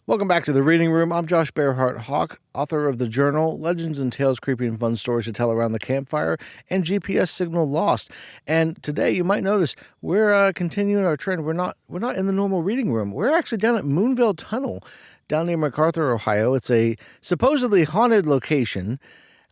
Welcome back to the Reading Room. I'm Josh Bearheart Hawk, author of the journal Legends and Tales, Creepy and Fun Stories to Tell Around the Campfire, and GPS Signal Lost. And today, you might notice we're continuing our trend. We're not in the normal reading room. We're actually down at Moonville Tunnel, down near McArthur, Ohio. It's a supposedly haunted location.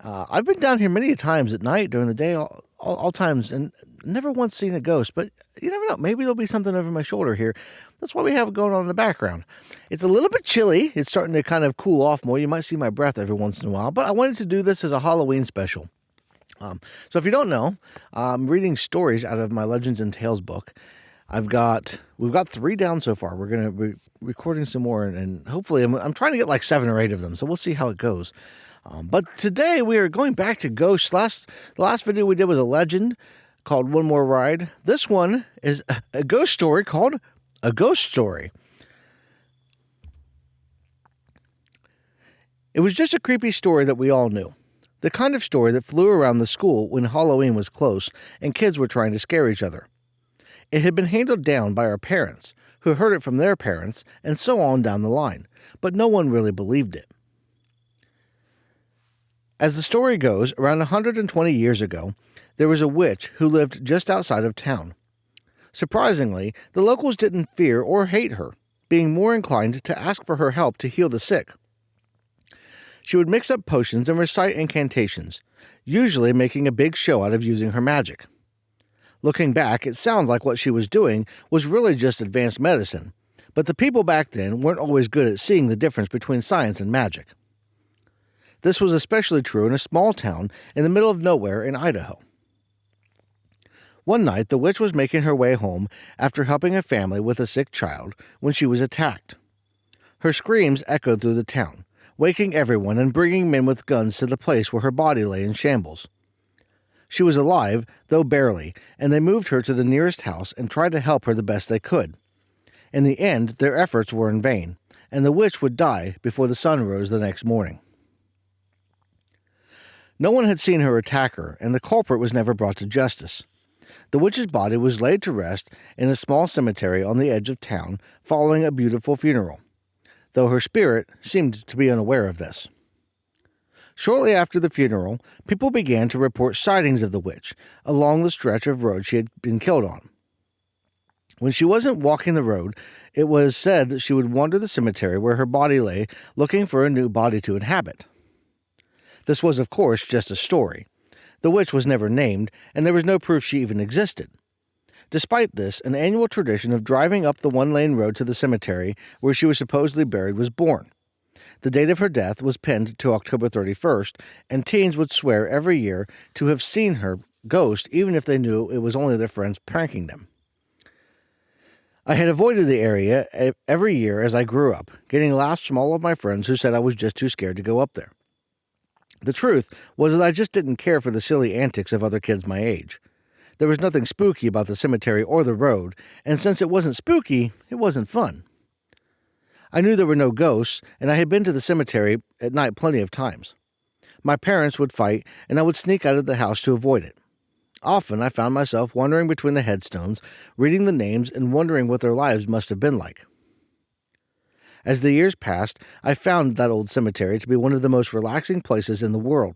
I've been down here many times at night during the day, all times, and never once seen a ghost. But you never know. Maybe there'll be something over my shoulder here. That's what we have going on in the background. It's a little bit chilly. It's starting to kind of cool off more. You might see my breath every once in a while. But I wanted to do this as a Halloween special. So if you don't know, I'm reading stories out of my Legends and Tales book. We've got 3 down so far. We're going to be recording some more, and hopefully I'm trying to get like 7 or 8 of them. So we'll see how it goes. But today we are going back to ghosts. The last video we did was a legend called One More Ride. This one is a ghost story called A Ghost Story. It was just a creepy story that we all knew. The kind of story that flew around the school when Halloween was close and kids were trying to scare each other. It had been handed down by our parents, who heard it from their parents, and so on down the line, but no one really believed it. As the story goes, around 120 years ago, there was a witch who lived just outside of town. Surprisingly, the locals didn't fear or hate her, being more inclined to ask for her help to heal the sick. She would mix up potions and recite incantations, usually making a big show out of using her magic. Looking back, it sounds like what she was doing was really just advanced medicine, but the people back then weren't always good at seeing the difference between science and magic. This was especially true in a small town in the middle of nowhere in Idaho. One night, the witch was making her way home after helping a family with a sick child when she was attacked. Her screams echoed through the town, waking everyone and bringing men with guns to the place where her body lay in shambles. She was alive, though barely, and they moved her to the nearest house and tried to help her the best they could. In the end, their efforts were in vain, and the witch would die before the sun rose the next morning. No one had seen her attack her, and the culprit was never brought to justice. The witch's body was laid to rest in a small cemetery on the edge of town following a beautiful funeral, though her spirit seemed to be unaware of this. Shortly after the funeral, people began to report sightings of the witch along the stretch of road she had been killed on. When she wasn't walking the road, it was said that she would wander the cemetery where her body lay, looking for a new body to inhabit. This was, of course, just a story. The witch was never named, and there was no proof she even existed. Despite this, an annual tradition of driving up the one-lane road to the cemetery where she was supposedly buried was born. The date of her death was pinned to October 31st, and teens would swear every year to have seen her ghost even if they knew it was only their friends pranking them. I had avoided the area every year as I grew up, getting laughs from all of my friends who said I was just too scared to go up there. The truth was that I just didn't care for the silly antics of other kids my age. There was nothing spooky about the cemetery or the road, and since it wasn't spooky, it wasn't fun. I knew there were no ghosts, and I had been to the cemetery at night plenty of times. My parents would fight, and I would sneak out of the house to avoid it. Often I found myself wandering between the headstones, reading the names and wondering what their lives must have been like. As the years passed, I found that old cemetery to be one of the most relaxing places in the world.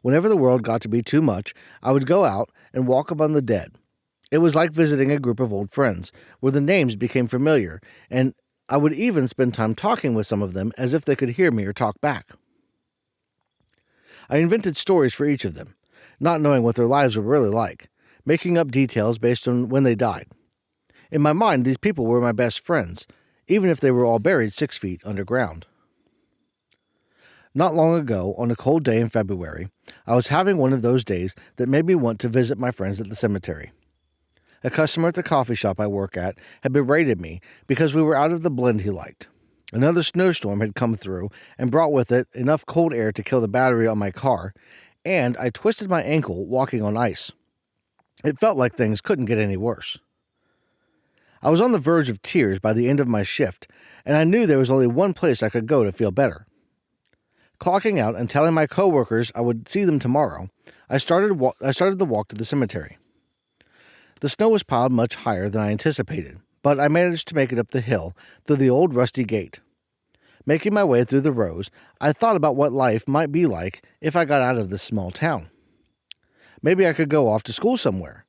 Whenever the world got to be too much, I would go out and walk among the dead. It was like visiting a group of old friends, where the names became familiar, and I would even spend time talking with some of them as if they could hear me or talk back. I invented stories for each of them, not knowing what their lives were really like, making up details based on when they died. In my mind, these people were my best friends, even if they were all buried 6 feet underground. Not long ago, on a cold day in February, I was having one of those days that made me want to visit my friends at the cemetery. A customer at the coffee shop I work at had berated me because we were out of the blend he liked. Another snowstorm had come through and brought with it enough cold air to kill the battery on my car, and I twisted my ankle walking on ice. It felt like things couldn't get any worse. I was on the verge of tears by the end of my shift, and I knew there was only one place I could go to feel better. Clocking out and telling my coworkers I would see them tomorrow, I started the walk to the cemetery. The snow was piled much higher than I anticipated, but I managed to make it up the hill through the old rusty gate. Making my way through the rows, I thought about what life might be like if I got out of this small town. Maybe I could go off to school somewhere.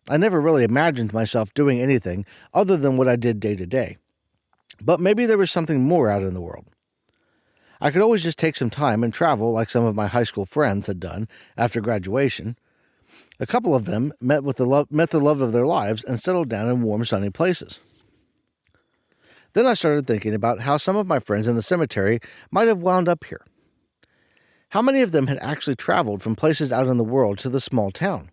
I never really imagined myself doing anything other than what I did day to day. But maybe there was something more out in the world. I could always just take some time and travel like some of my high school friends had done after graduation. A couple of them met the love of their lives and settled down in warm, sunny places. Then I started thinking about how some of my friends in the cemetery might have wound up here. How many of them had actually traveled from places out in the world to the small town?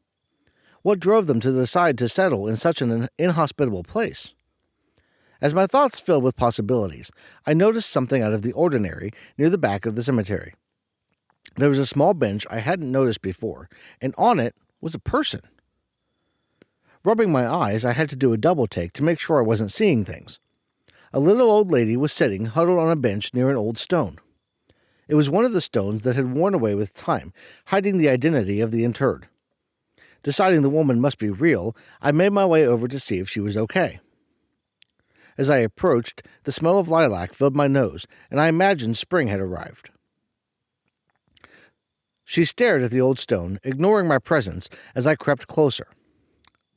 What drove them to decide to settle in such an inhospitable place? As my thoughts filled with possibilities, I noticed something out of the ordinary near the back of the cemetery. There was a small bench I hadn't noticed before, and on it was a person. Rubbing my eyes, I had to do a double take to make sure I wasn't seeing things. A little old lady was sitting huddled on a bench near an old stone. It was one of the stones that had worn away with time, hiding the identity of the interred. Deciding the woman must be real, I made my way over to see if she was okay. As I approached, the smell of lilac filled my nose, and I imagined spring had arrived. She stared at the old stone, ignoring my presence as I crept closer.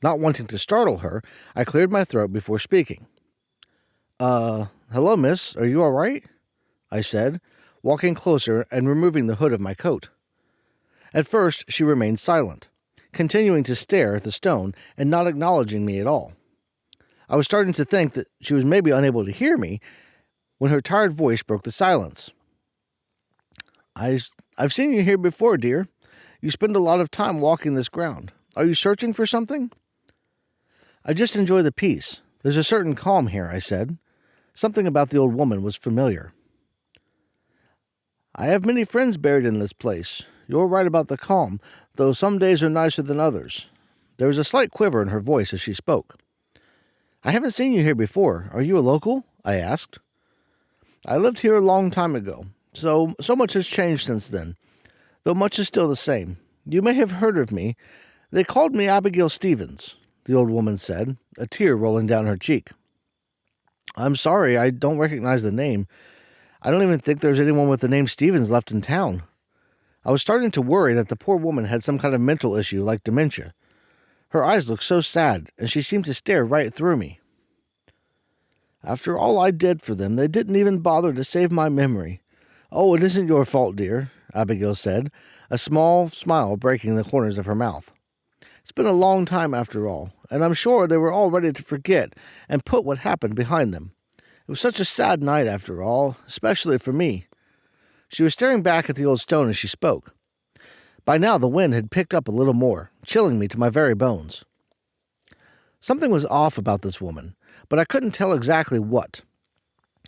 Not wanting to startle her, I cleared my throat before speaking. Hello, miss, are you all right? I said, walking closer and removing the hood of my coat. At first, she remained silent, continuing to stare at the stone and not acknowledging me at all. I was starting to think that she was maybe unable to hear me when her tired voice broke the silence. I've seen you here before, dear. You spend a lot of time walking this ground. Are you searching for something? I just enjoy the peace. There's a certain calm here, I said. Something about the old woman was familiar. I have many friends buried in this place. You're right about the calm, though some days are nicer than others. There was a slight quiver in her voice as she spoke. I haven't seen you here before. Are you a local? I asked. I lived here a long time ago, so much has changed since then, though much is still the same. You may have heard of me. They called me Abigail Stevens, the old woman said, a tear rolling down her cheek. I'm sorry, I don't recognize the name. I don't even think there's anyone with the name Stevens left in town. I was starting to worry that the poor woman had some kind of mental issue like dementia. Her eyes looked so sad, and she seemed to stare right through me. After all I did for them, they didn't even bother to save my memory. Oh, it isn't your fault, dear, Abigail said, a small smile breaking the corners of her mouth. It's been a long time after all, and I'm sure they were all ready to forget and put what happened behind them. It was such a sad night after all, especially for me. She was staring back at the old stone as she spoke. By now the wind had picked up a little more, chilling me to my very bones. Something was off about this woman, but I couldn't tell exactly what.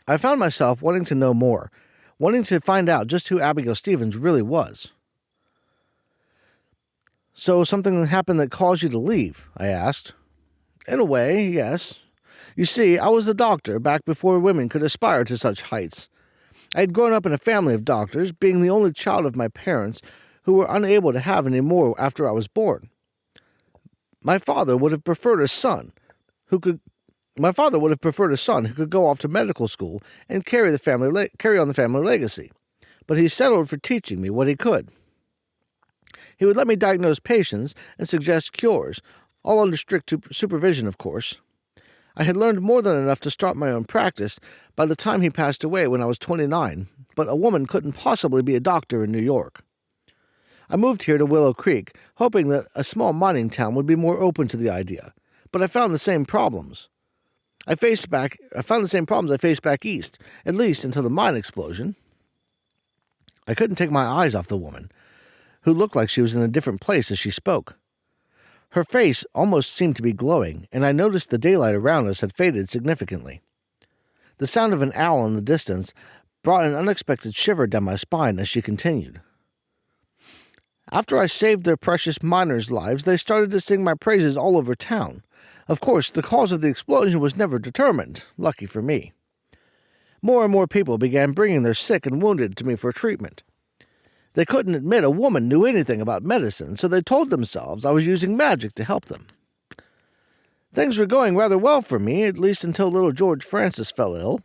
I found myself wanting to know more, wanting to find out just who Abigail Stevens really was. So something happened that caused you to leave? I asked. In a way, yes. You see, I was a doctor back before women could aspire to such heights. I had grown up in a family of doctors, being the only child of my parents who were unable to have any more after I was born. My father would have preferred a son who could go off to medical school and carry on the family legacy, but he settled for teaching me what he could. He would let me diagnose patients and suggest cures, all under strict supervision, of course. I had learned more than enough to start my own practice by the time he passed away when I was 29, but a woman couldn't possibly be a doctor in New York. I moved here to Willow Creek, hoping that a small mining town would be more open to the idea, but I found the same problems. I found the same problems I faced back east, at least until the mine explosion. I couldn't take my eyes off the woman, who looked like she was in a different place as she spoke. Her face almost seemed to be glowing, and I noticed the daylight around us had faded significantly. The sound of an owl in the distance brought an unexpected shiver down my spine as she continued. After I saved their precious miners' lives, they started to sing my praises all over town. Of course, the cause of the explosion was never determined, lucky for me. More and more people began bringing their sick and wounded to me for treatment. They couldn't admit a woman knew anything about medicine, so they told themselves I was using magic to help them. Things were going rather well for me, at least until little George Francis fell ill.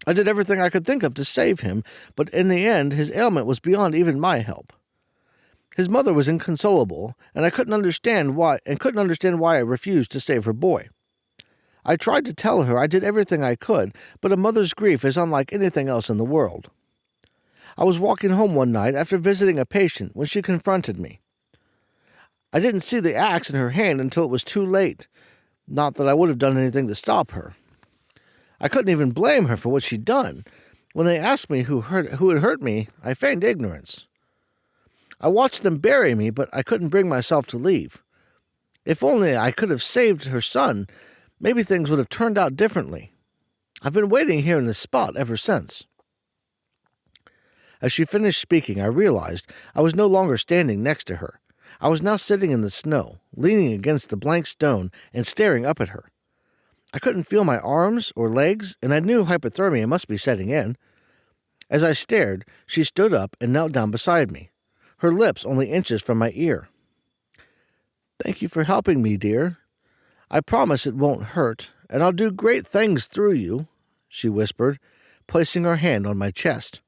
I did everything I could think of to save him, but in the end his ailment was beyond even my help. His mother was inconsolable, and I couldn't understand why I refused to save her boy. I tried to tell her I did everything I could, but a mother's grief is unlike anything else in the world. I was walking home one night after visiting a patient when she confronted me. I didn't see the axe in her hand until it was too late. Not that I would have done anything to stop her. I couldn't even blame her for what she'd done. When they asked me who had hurt me, I feigned ignorance. I watched them bury me, but I couldn't bring myself to leave. If only I could have saved her son, maybe things would have turned out differently. I've been waiting here in this spot ever since. As she finished speaking, I realized I was no longer standing next to her. I was now sitting in the snow, leaning against the blank stone and staring up at her. I couldn't feel my arms or legs, and I knew hypothermia must be setting in. As I stared, she stood up and knelt down beside me, her lips only inches from my ear. "Thank you for helping me, dear. I promise it won't hurt, and I'll do great things through you," she whispered, placing her hand on my chest.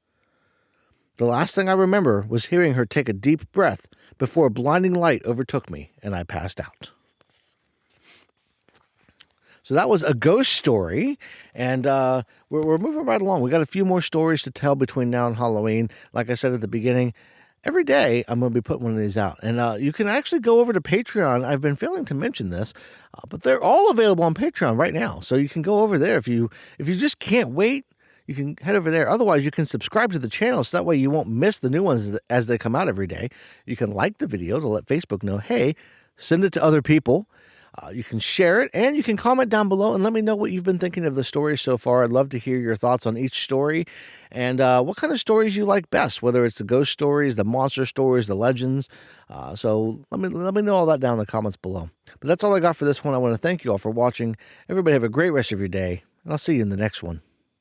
The last thing I remember was hearing her take a deep breath before a blinding light overtook me and I passed out. So that was a ghost story, and we're moving right along. We got a few more stories to tell between now and Halloween. Like I said at the beginning, every day I'm going to be putting one of these out. And you can actually go over to Patreon. I've been failing to mention this, but they're all available on Patreon right now. So you can go over there. If you just can't wait, you can head over there. Otherwise, you can subscribe to the channel so that way you won't miss the new ones as they come out every day. You can like the video to let Facebook know, hey, send it to other people. You can share it, and you can comment down below and let me know what you've been thinking of the stories so far. I'd love to hear your thoughts on each story and what kind of stories you like best, whether it's the ghost stories, the monster stories, the legends. So let me know all that down in the comments below. But that's all I got for this one. I want to thank you all for watching. Everybody have a great rest of your day, and I'll see you in the next one.